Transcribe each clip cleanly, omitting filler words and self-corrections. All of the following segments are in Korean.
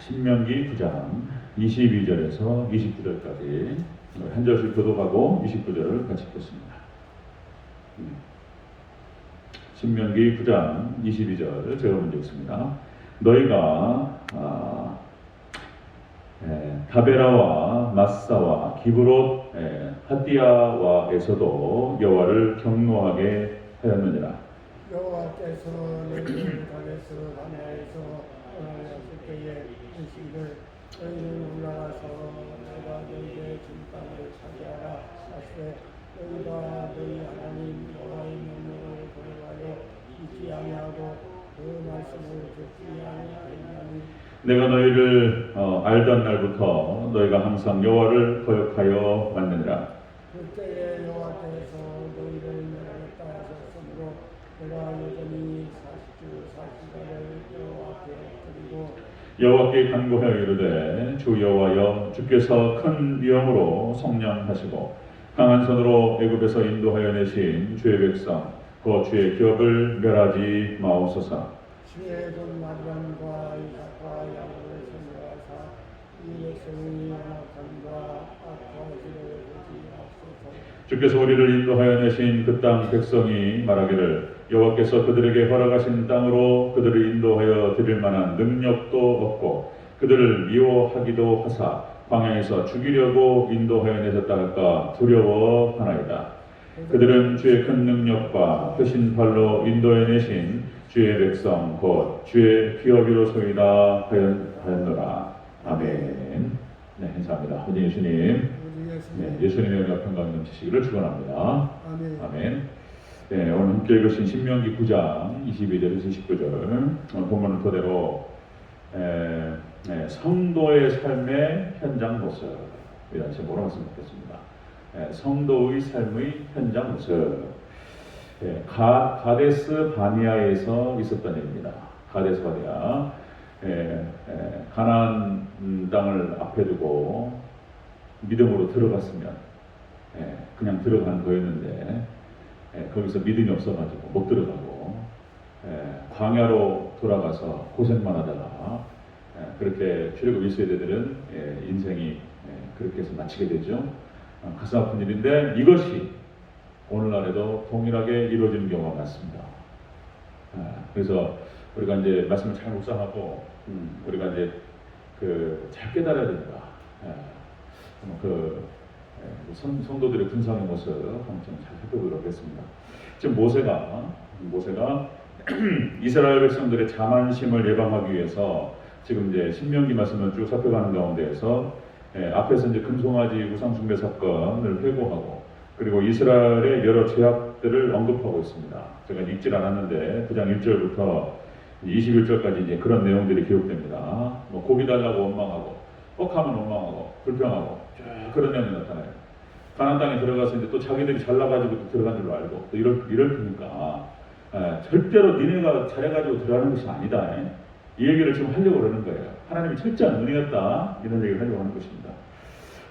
신명기 9장 22절에서 29절까지 한 절씩 교독하고 29절을 같이 읽겠습니다. 신명기 9장 22절 제가 먼저 읽습니다. 너희가 다베라와 마사와 기브롯 핫디아와에서도 여호와를 경노하게 하였느니라. 여호와께서 너희를 가데스 바네아에서 떠나셨을 때에 이르시기를 너희는 올라가서 내가 너희에게 준 땅을 차지하라 하시되 너희가 너희 하나님 여호와의 명령을 거역하여 잊지 아니하고 그 말씀을 듣지 아니하였나니 내가 너희를 알던 날부터 너희가 항상 여호와를 거역하여 왔느니라. 그때에 여호와께서 너희를 멸하겠다 하셨으므로 내가 여전히 40주 40일을 여호와께 드리고 여호와께 간구하여 이르되 주 여호와여 주께서 큰 위엄으로 성량하시고 강한 손으로 애굽에서 인도하여 내신 주의 백성 그 주의 기업을 멸하지 마옵소서. 주의 돈 마리암과 이삭과 야곱을 선물하사 이 백성이 연약함과 악화지를 보지 마옵소서. 주께서 우리를 인도하여 내신 그 땅 백성이 말하기를 여호와께서 그들에게 허락하신 땅으로 그들을 인도하여 드릴 만한 능력도 없고 그들을 미워하기도 하사 광야에서 죽이려고 인도하여 내셨다 할까 두려워하나이다. 그들은 주의 큰 능력과 크신 팔로 인도해 내신 주의 백성 곧 주의 기업이로소이다 하였노라. 아멘. 네, 감사합니다. 아버지 예수님, 예수님의 은혜와 평강이 넘치시기를 축원합니다. 아멘. 네, 오늘 함께 읽으신 신명기 9장 22절에서 29절 본문을 토대로 성도의 삶의 현장 모습이라는 제목으로 말씀드렸습니다. 성도의 삶의 현장 모습. 가데스 바네아에서 있었던 일입니다. 가데스 바네아. 가나안 땅을 앞에 두고 믿음으로 들어갔으면 그냥 들어간 거였는데 거기서 믿음이 없어가지고 못 들어가고 광야로 돌아가서 고생만 하다가 그렇게 출애굽 1세대들은 인생이 그렇게 해서 마치게 되죠. 가슴 아픈 일인데 이것이 오늘날에도 동일하게 이루어지는 경우가 많습니다. 그래서 우리가 이제 말씀을 잘 묵상하고 우리가 이제 잘 깨달아야 된다. 성도들의 군상의 모습 한번 좀 잘 살펴보도록 하겠습니다. 지금 모세가 이스라엘 백성들의 자만심을 예방하기 위해서 지금 이제 신명기 말씀을 쭉 살펴가는 가운데에서 앞에서 이제 금송아지 우상숭배 사건을 회고하고 그리고 이스라엘의 여러 죄악들을 언급하고 있습니다. 제가 읽질 않았는데 9장 1절부터 21절까지 이제 그런 내용들이 기록됩니다. 뭐 고기 달라고 원망하고 뻑하면 원망하고 불평하고 그런 내용이 나타나요. 가나안 땅에 들어가서 이제 또 자기들이 잘나가지고 또 들어간 줄로 알고 또 이럴 테니까 절대로 니네가 잘해가지고 들어가는 것이 아니다. 이 얘기를 지금 하려고 그러는 거예요. 하나님이 철저한 은혜였다 이런 얘기를 하려고 하는 것입니다.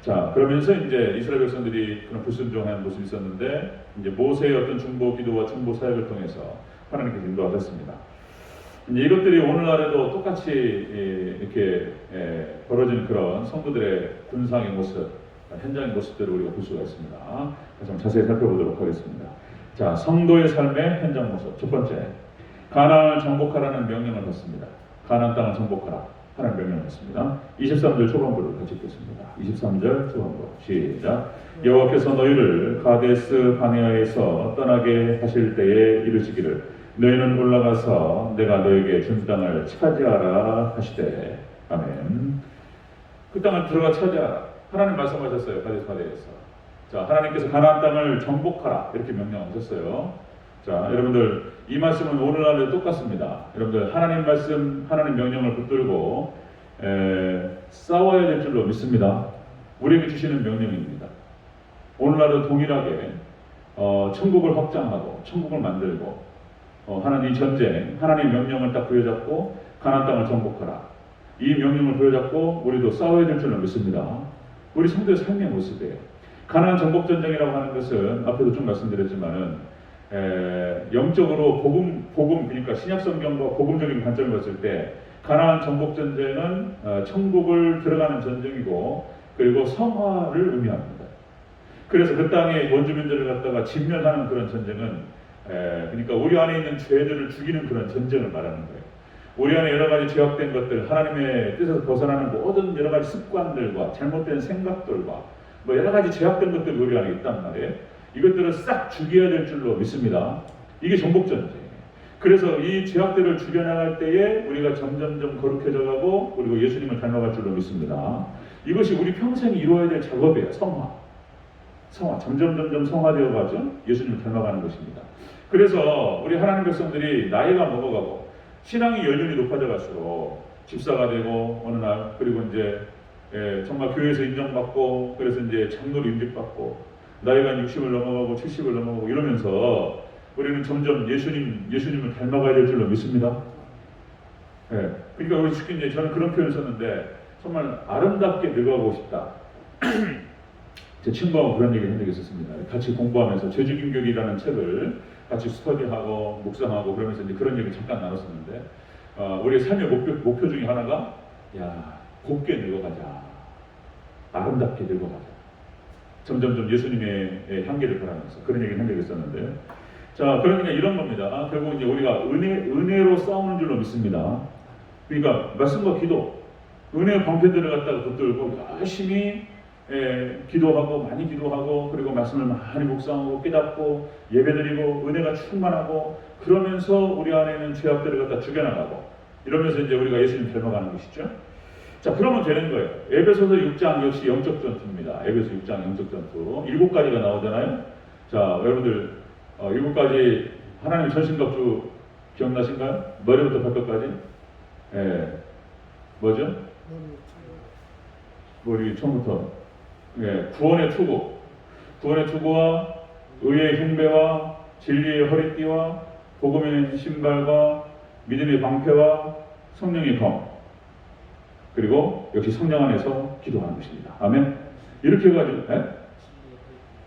자, 그러면서 이제 이스라엘 백성들이 그런 불순종하는 모습이 있었는데 이제 모세의 어떤 중보 기도와 중보 사역을 통해서 하나님께서 인도하셨습니다. 이제 이것들이 오늘날에도 똑같이 이렇게 벌어지는 그런 성도들의 군상의 모습, 현장의 모습들을 우리가 볼 수가 있습니다. 그래서 좀 자세히 살펴보도록 하겠습니다. 자, 성도의 삶의 현장 모습. 첫 번째, 가나안을 정복하라는 명령을 받습니다. 가나안 땅을 정복하라 하는 명령을 받습니다. 23절 초반부를 같이 읽겠습니다. 23절 초반부 시작. 여호와께서 너희를 가데스 바네아에서 떠나게 하실 때에 이르시기를 너희는 올라가서 내가 너에게 준 땅을 차지하라 하시되 아멘. 그 땅을 들어가 차지하라. 하나님 말씀하셨어요. 가데스 바네아에서. 자, 하나님께서 가나안 땅을 정복하라 이렇게 명령하셨어요. 자, 여러분들 이 말씀은 오늘날에도 똑같습니다. 여러분들 하나님 말씀, 하나님 명령을 붙들고 싸워야 될 줄로 믿습니다. 우리에게 주시는 명령입니다. 오늘날도 동일하게 천국을 확장하고 천국을 만들고 하나님 전쟁, 하나님 명령을 딱 부여잡고 가나안 땅을 정복하라. 이 명령을 부여잡고 우리도 싸워야 될 줄로 믿습니다. 우리 성도의 삶의 모습이에요. 가나안 정복 전쟁이라고 하는 것은 앞에도 좀 말씀드렸지만은 영적으로 복음 그러니까 신약 성경과 복음적인 관점을 봤을 때 가나안 정복 전쟁은 천국을 들어가는 전쟁이고 그리고 성화를 의미합니다. 그래서 그 땅의 원주민들을 갖다가 진멸하는 그런 전쟁은 그러니까 우리 안에 있는 죄들을 죽이는 그런 전쟁을 말하는 거예요. 우리 안에 여러 가지 죄악된 것들, 하나님의 뜻에서 벗어나는 모든 여러 가지 습관들과 잘못된 생각들과 뭐 여러 가지 죄악된 것들이 우리 안에 있단 말이에요. 이것들을 싹 죽여야 될 줄로 믿습니다. 이게 정복전쟁이에요. 그래서 이 죄악들을 죽여나갈 때에 우리가 점점점 거룩해져가고 그리고 예수님을 닮아갈 줄로 믿습니다. 이것이 우리 평생이 이루어야 될 작업이에요. 성화. 점점 성화되어 가죠. 예수님을 닮아가는 것입니다. 그래서 우리 하나님 백성들이 나이가 먹어가고 신앙이 연륜이 높아져 갈수록 집사가 되고 어느 날 그리고 이제 정말 교회에서 인정받고 그래서 이제 장로로 임직받고 나이가 60을 넘어가고 70을 넘어가고 이러면서 우리는 점점 예수님을 닮아가야 될 줄로 믿습니다. 그러니까 우리 특히 이제 저는 그런 표현을 썼는데 정말 아름답게 늙어가고 싶다. 제 친구하고 그런 얘기를 한 적이 있었습니다. 같이 공부하면서 죄주긴격이라는 책을 같이 스터디하고 묵상하고 그러면서 이제 그런 얘기 잠깐 나눴었는데 우리의 삶의 목표 중에 하나가 곱게 늙어가자. 아름답게 늙어가자. 점점점 예수님의 향기를 바라면서 그런 얘기를 한 적이 있었는데 자, 그러니까 이런 겁니다. 결국 이제 우리가 은혜로 싸우는 줄로 믿습니다. 그러니까 말씀과 기도, 은혜의 방패들을 갖다가 붙들고 열심히 기도하고 많이 기도하고 그리고 말씀을 많이 묵상하고 깨닫고 예배드리고 은혜가 충만하고 그러면서 우리 안에 있는 죄악들을 갖다 죽여나가고 이러면서 이제 우리가 예수님 닮아가는 것이죠. 자, 그러면 되는 거예요. 에베소서 6장 역시 영적 전투입니다. 에베소 6장 영적 전투 7가지가 나오잖아요. 자, 여러분들 7가지 하나님 전신갑주 기억나신가요? 머리부터 발끝까지? 뭐죠? 머리 처음부터 구원의 투구, 구원의 투구와 의의 흉배와 진리의 허리띠와 복음의 신발과 믿음의 방패와 성령의 검, 그리고 역시 성령 안에서 기도하는 것입니다. 아멘. 이렇게 해가지고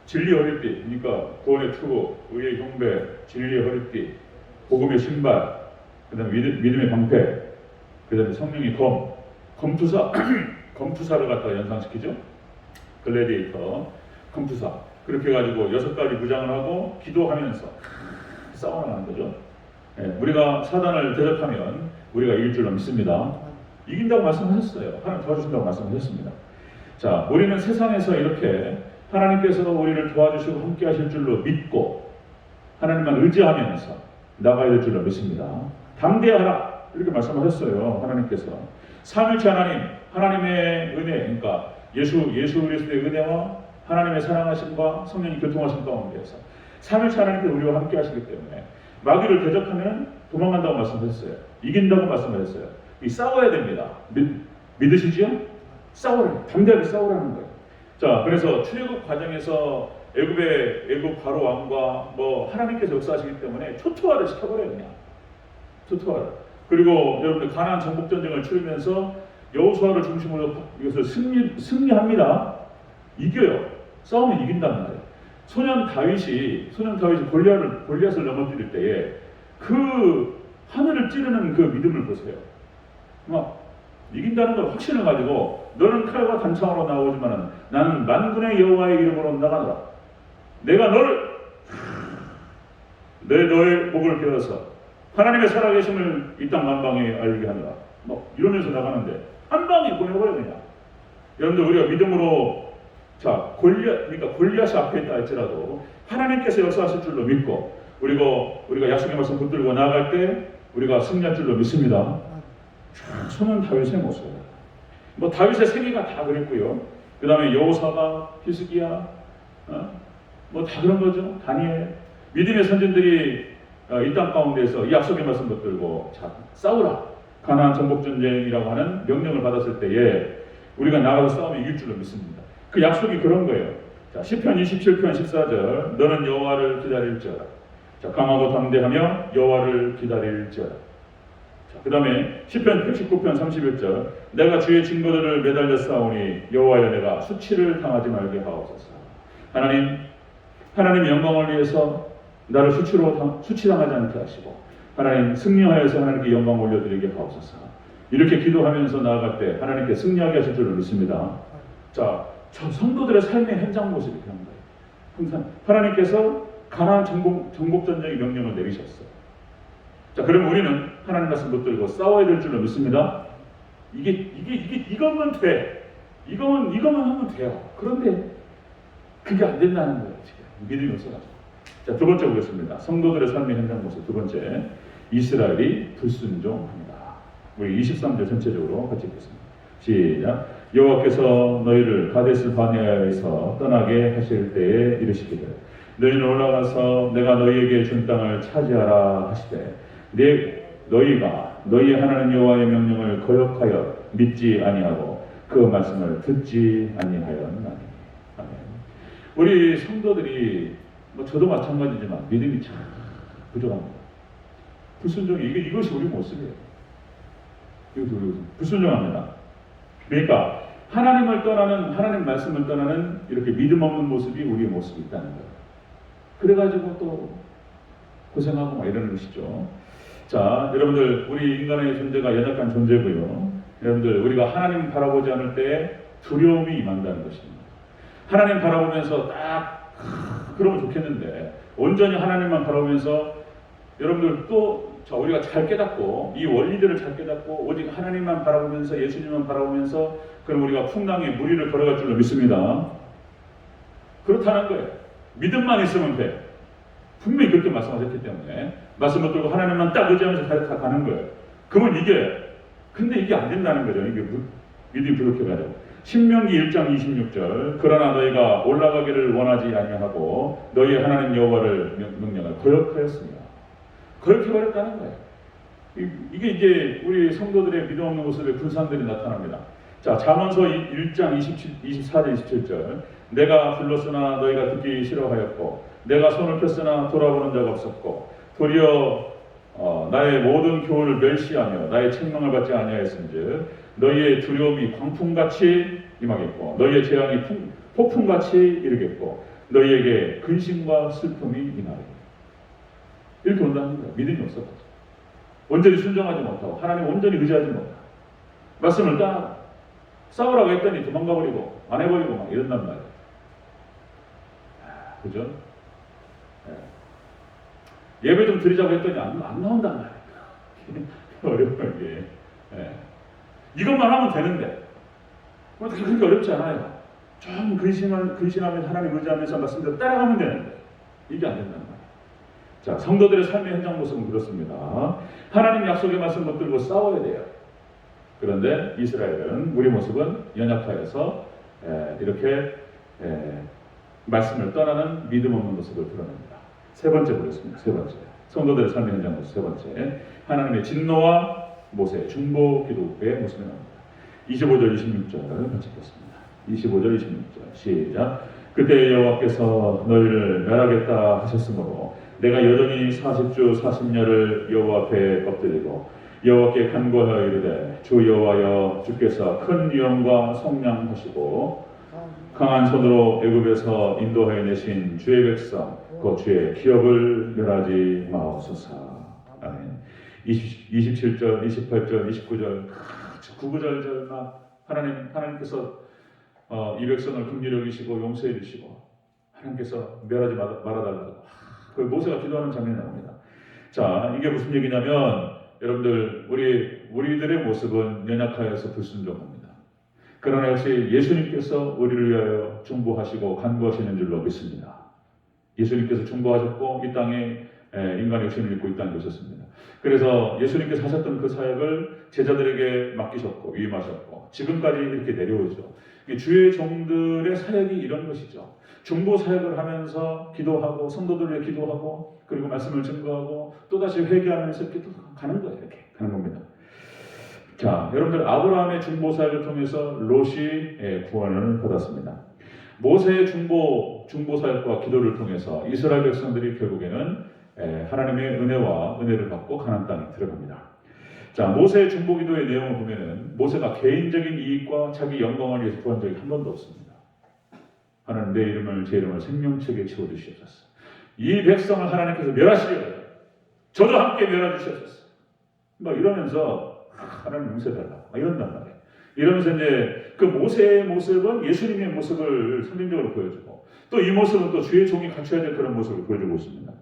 진리의 허리띠, 그러니까 구원의 투구, 의의 흉배, 진리의 허리띠, 복음의 신발, 그 다음에 믿음의 방패, 그 다음에 성령의 검, 검투사, 검투사를 갖다가 연상시키죠. 글래디에이터, 검투사. 그렇게 해가지고 6가지 무장을 하고 기도하면서 싸워나가는 거죠. 우리가 사단을 대적하면 우리가 이길 줄로 믿습니다. 이긴다고 말씀하셨어요. 하나님 도와주신다고 말씀하셨습니다. 자, 우리는 세상에서 이렇게 하나님께서 우리를 도와주시고 함께 하실 줄로 믿고 하나님만 의지하면서 나가야 될 줄로 믿습니다. 담대하라 이렇게 말씀하셨어요. 하나님께서 삼위일체 하나님의 은혜, 그러니까 예수 그리스도의 은혜와 하나님의 사랑하심과 성령의 교통하심 가운데에서 삼위일체 하나님께서 우리와 함께 하시기 때문에 마귀를 대적하면 도망간다고 말씀하셨어요. 이긴다고 말씀하셨어요. 싸워야 됩니다. 믿으시죠? 싸우라. 담대하게 싸우라는 거예요. 자, 그래서 출애굽 과정에서 애굽 바로 왕과 하나님께서 역사하시기 때문에 초토화를 시켜버려요. 그냥 초토화를. 그리고 여러분들 가나안 정복 전쟁을 치르면서 여호수아를 중심으로 이것을 승리합니다. 이겨요. 싸우면 이긴단 말이에요. 소년 다윗이 골리앗을 넘어뜨릴 때에 그 하늘을 찌르는 그 믿음을 보세요. 막 이긴다는 걸 확신을 가지고 너는 칼과 단창으로 나오지만은 나는 만군의 여호와의 이름으로 나가노라. 내가 너의 목을 베어서 하나님의 살아계심을 이 땅 만방에 알리게 하노라. 이러면서 나가는데 한 방에 보내버려 그냥. 여러분들 우리가 믿음으로 그러니까 골리앗이 앞에 있다 할지라도 하나님께서 역사하실 줄로 믿고 우리가 약속의 말씀 붙들고 나아갈 때 우리가 승리할 줄로 믿습니다. 소년 다윗의 모습. 다윗의 생애가 다 그랬고요. 그 다음에 여호사가, 히스기야, 다 그런 거죠. 다니엘. 믿음의 선진들이 이 땅 가운데서 이 약속의 말씀 붙들고 싸우라. 가나안 정복 전쟁이라고 하는 명령을 받았을 때에 우리가 나가서 싸우면 이길 줄로 믿습니다. 그 약속이 그런 거예요. 자, 시편 27편 14절. 너는 여호와를 기다릴지어다. 자, 강하고 담대하며 여호와를 기다릴지어다. 그 다음에 시편 119편 31절. 내가 주의 증거들을 매달려 싸우니 여호와여 내가 수치를 당하지 말게 하옵소서. 하나님 영광을 위해서 나를 수치당하지 않게 하시고 하나님 승리하여서 하나님께 영광 올려드리게 하옵소서. 이렇게 기도하면서 나아갈 때 하나님께 승리하게 하실 줄을 믿습니다. 자, 저 성도들의 삶의 현장 모습이 그런 거예요. 항상 하나님께서 가나안 정복 전쟁의 명령을 내리셨어요. 자, 그럼 우리는 하나님 말씀 붙들고 싸워야 될 줄로 믿습니다. 이것만 돼. 이것만 하면 돼요. 그런데 그게 안 된다는 거예요. 지금 믿음이 없어가지고. 자, 두 번째 보겠습니다. 성도들의 삶의 현장 모습 두 번째, 이스라엘이 불순종합니다. 우리 23절 전체적으로 같이 읽겠습니다. 시작. 여호와께서 너희를 가데스 바네아에서 떠나게 하실 때에 이르시기를 너희는 올라가서 내가 너희에게 준 땅을 차지하라 하시되 너희가 너희 하나님 여호와의 명령을 거역하여 믿지 아니하고 그 말씀을 듣지 아니하였나니. 아멘. 우리 성도들이 저도 마찬가지지만 믿음이 참 부족합니다. 불순종이 이것이 우리 모습이에요. 이것이 우리 모습. 불순종합니다. 그러니까 하나님을 떠나는 하나님 말씀을 떠나는 이렇게 믿음 없는 모습이 우리의 모습이 있다는 거예요. 그래가지고 또 고생하고 막 이러는 것이죠. 자, 여러분들 우리 인간의 존재가 연약한 존재고요. 여러분들 우리가 하나님 바라보지 않을 때 두려움이 임한다는 것입니다. 하나님 바라보면서 딱 그러면 좋겠는데 온전히 하나님만 바라보면서 여러분들 또 우리가 잘 깨닫고 이 원리들을 잘 깨닫고 오직 하나님만 바라보면서 예수님만 바라보면서 그럼 우리가 풍랑에 무리를 걸어갈 줄로 믿습니다. 그렇다는 거예요. 믿음만 있으면 돼. 분명히 그렇게 말씀하셨기 때문에 말씀을 들고 하나님만 딱 의지하면서 가는 거예요. 그러면 근데 이게 안 된다는 거죠. 이게 믿음이 부족해가지고. 신명기 1장 26절 그러나 너희가 올라가기를 원하지 아니하고 너희 하나님 여호와를 명령을 거역하였습니다. 거역해버렸다는 거예요. 이게 이제 우리 성도들의 믿음 없는 모습의 분산들이 나타납니다. 자, 잠언서 1장 24절 27절 내가 불렀으나 너희가 듣기 싫어하였고 내가 손을 폈으나 돌아보는 자가 없었고 도리어 나의 모든 교훈을 멸시하며 나의 책망을 받지 아니하였은즉 너희의 두려움이 광풍같이 임하겠고 너희의 재앙이 폭풍같이 이르겠고 너희에게 근심과 슬픔이 임하리라. 이렇게 온다는 거예요. 믿음이 없어가지고 온전히 순종하지 못하고 하나님 온전히 의지하지 못하고 말씀을 딱 싸우라고 했더니 도망가버리고 안 해버리고 막 이런단 말이에요. 그죠? 예배 좀 드리자고 했더니 안 나온단 말이에요. 어려워요 이게. 이것만 하면 되는데 그렇게 어렵지 않아요. 좀 근신하면서 하나님 의지하면서 말씀대로 따라가면 되는데 이게 안 된단 말이에요. 자, 성도들의 삶의 현장 모습은 그렇습니다. 하나님 약속의 말씀 붙들고 싸워야 돼요. 그런데 이스라엘은 우리 모습은 연약하여서 이렇게 말씀을 떠나는 믿음 없는 모습을 드러냅니다. 세 번째 보겠습니다. 세 번째 성도들의 삶의 현장 모습 세 번째 하나님의 진노와 모세의 중보 기도의 모습이 나옵니다. 25절 26절 같이 읽겠습니다. 25절 26절 시작. 그때 여호와께서 너희를 멸하겠다 하셨으므로 내가 여전히 40주 40년을 여호와 앞에 엎드리고 여호와께 간구하여 이르되 주 여호와여 주께서 큰 위엄과 성량하시고 강한 손으로 애굽에서 인도하여 내신 주의 백성 그 주의 기업을 멸하지 마옵소서. 아멘. 27절 28절 29절 9구절 막 하나님께서 이 백성을 긍휼히 여기시고 용서해 주시고 하나님께서 멸하지 말아달라고 그 모세가 기도하는 장면이 나옵니다. 자, 이게 무슨 얘기냐면 여러분들 우리들의 모습은 연약하여서 불순종합니다. 그러나 역시 예수님께서 우리를 위하여 중보하시고 간구하시는 줄로 믿습니다. 예수님께서 중보하셨고 이 땅에 인간의 육신을 입고 이 땅에 오셨습니다. 그래서 예수님께서 하셨던 그 사역을 제자들에게 맡기셨고 위임하셨고 지금까지 이렇게 내려오죠. 주의 종들의 사역이 이런 것이죠. 중보 사역을 하면서 기도하고 성도들 위해 기도하고 그리고 말씀을 증거하고 또다시 회개하면서 이렇게 또 가는 거예요. 이렇게 가는 겁니다. 자, 여러분들 아브라함의 중보 사역을 통해서 롯이 구원을 받았습니다. 모세의 중보 사역과 기도를 통해서 이스라엘 백성들이 결국에는 하나님의 은혜를 받고 가나안 땅에 들어갑니다. 자, 모세의 중보 기도의 내용을 보면은 모세가 개인적인 이익과 자기 영광을 위해서 구한 적이 한 번도 없습니다. 하나님 제 이름을 생명책에 채워주시옵소서. 이 백성을 하나님께서 멸하시려고 저도 함께 멸하주시옵소서. 막 이러면서 하나님 용서해달라 막 이런단 말이에요. 이러면서 이제 그 모세의 모습은 예수님의 모습을 상징적으로 보여주고 또 이 모습은 또 주의 종이 갖춰야 될 그런 모습을 보여주고 있습니다.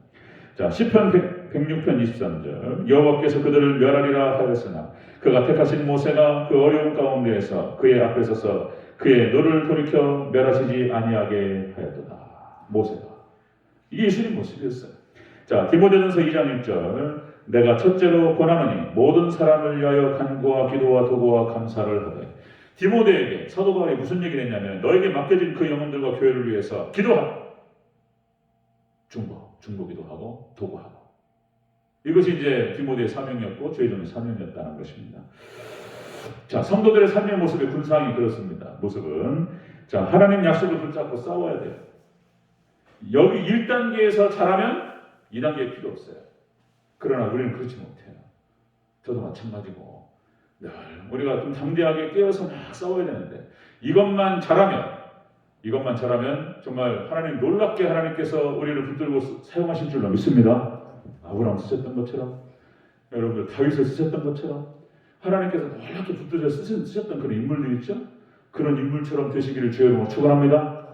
자, 시편 106편 23절 여호와께서 그들을 멸하리라 하였으나 그가 택하신 모세가 그 어려운 가운데에서 그의 앞에 서서 그의 노를 돌이켜 멸하시지 아니하게 하였도다. 모세가 이게 예수님 모습이었어요. 자, 디모데전서 2장 1절 내가 첫째로 권하노니 모든 사람을 위하여 간구와 기도와 도구와 감사를 하되 디모데에게 사도 바울이 무슨 얘기를 했냐면 너에게 맡겨진 그 영혼들과 교회를 위해서 기도하라. 중보기도 하고 도구하고 이것이 이제 디모데의 사명이었고 죄종의 사명이었다는 것입니다. 자, 성도들의 삶의 모습의 군상이 그렇습니다. 모습은 자 하나님 약속을 붙잡고 싸워야 돼요. 여기 1단계에서 잘하면 2단계에 필요 없어요. 그러나 우리는 그렇지 못해요. 저도 마찬가지고 늘 우리가 좀 담대하게 깨어서 막 싸워야 되는데 이것만 잘하면 정말 하나님 놀랍게 하나님께서 우리를 붙들고 사용하실 줄로 믿습니다. 아브라함 쓰셨던 것처럼 여러분들 다윗을 쓰셨던 것처럼 하나님께서 놀랍게 붙들어 쓰셨던 그런 인물들 있죠? 그런 인물처럼 되시기를 주의 이름으로 축원합니다.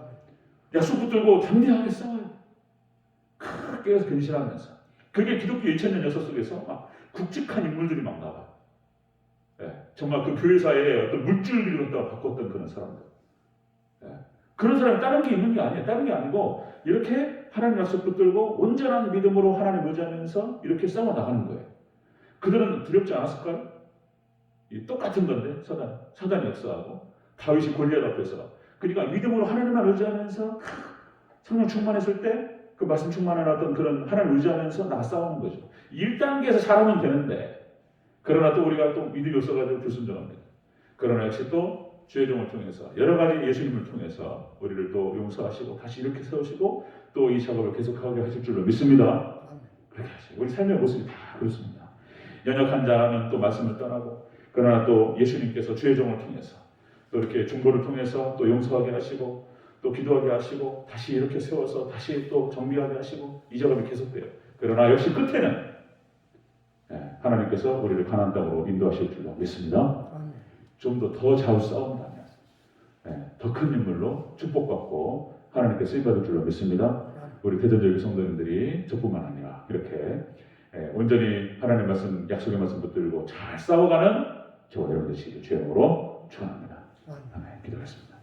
약속 붙들고 담대하게 싸워요. 크게 해서 근신하면서 그게 기독교 2000년 역사 속에서 막 굵직한 인물들이 막 나와요. 네, 정말 그 교회사에 어떤 물줄기를 갖다가 바꿨던 그런 사람들. 네, 그런 사람이 다른 게 있는 게 아니에요. 다른 게 아니고 이렇게 하나님 약속 붙들고 온전한 믿음으로 하나님 의지하면서 이렇게 싸워 나가는 거예요. 그들은 두렵지 않았을까요? 똑같은 건데 사단이 역사하고 다윗이 골리앗 앞에서 그러니까 믿음으로 하나님만 의지하면서 성령 충만했을 때 그 말씀 충만한 어떤 그런 하나님 의지하면서 나 싸우는 거죠. 1단계에서 잘하면 되는데 그러나 또 우리가 또 믿음이 없어가지고 불순종합니다. 그러나 역시 또 주의 종을 통해서 여러 가지 예수님을 통해서 우리를 또 용서하시고 다시 이렇게 세우시고 또 이 작업을 계속하게 하실 줄로 믿습니다. 그렇게 하시고 우리 삶의 모습이 다 그렇습니다. 연약한 자는 또 말씀을 떠나고 그러나 또 예수님께서 주의 종을 통해서 또 이렇게 중보를 통해서 또 용서하게 하시고 또 기도하게 하시고 다시 이렇게 세워서 다시 또 정비하게 하시고 이 작업이 계속돼요. 그러나 역시 끝에는 하나님께서 우리를 가나안 땅으로 인도하실 줄로 믿습니다. 좀 더 좌우 싸운다면 더 큰 인물로 축복받고 하나님께 쓰임받을 줄로 믿습니다. 우리 대전절기 성도님들이 저뿐만 아니라 이렇게 온전히 하나님의 말씀, 약속의 말씀 붙들고 잘 싸워가는 저와 여러분 되시길 주의 이름으로 축원합니다. 아멘. 기도하겠습니다.